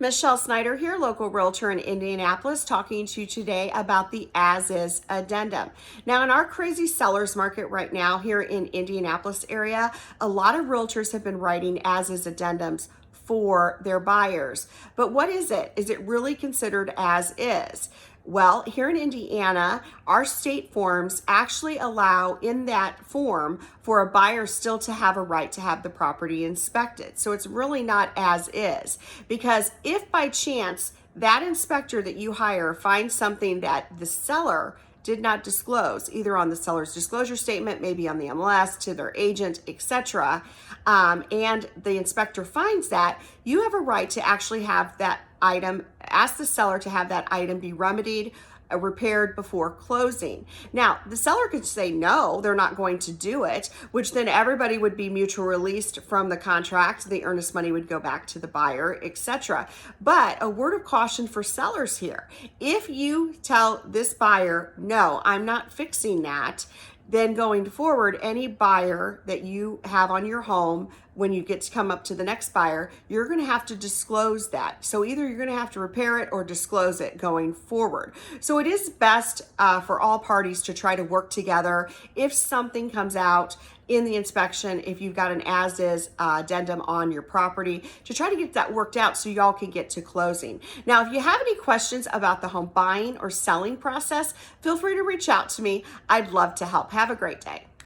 Michelle Snyder here, local realtor in Indianapolis, talking to you today about the as-is addendum. Now, in our crazy sellers market right now here in Indianapolis area, a lot of realtors have been writing as-is addendums for their buyers. But what is it? Is it really considered as is? Well, here in Indiana, our state forms actually allow in that form for a buyer still to have a right to have the property inspected. So it's really not as is, because if by chance that inspector that you hire finds something that the seller did not disclose, either on the seller's disclosure statement, maybe on the MLS, to their agent, etc., and the inspector finds that, you have a right to actually have that item, ask the seller to have that item be remedied, repaired before closing. Now, the seller could say no, they're not going to do it, which then everybody would be mutual released from the contract. The earnest money would go back to the buyer, etc. But a word of caution for sellers here. If you tell this buyer, no, I'm not fixing that, then going forward, any buyer that you have on your home, when you get to come up to the next buyer, you're going to have to disclose that. So either you're going to have to repair it or disclose it going forward. So it is best for all parties to try to work together. If something comes out in the inspection, if you've got an as-is addendum on your property, to try to get that worked out so y'all can get to closing. Now, if you have any questions about the home buying or selling process, feel free to reach out to me. I'd love to help. Have a great day.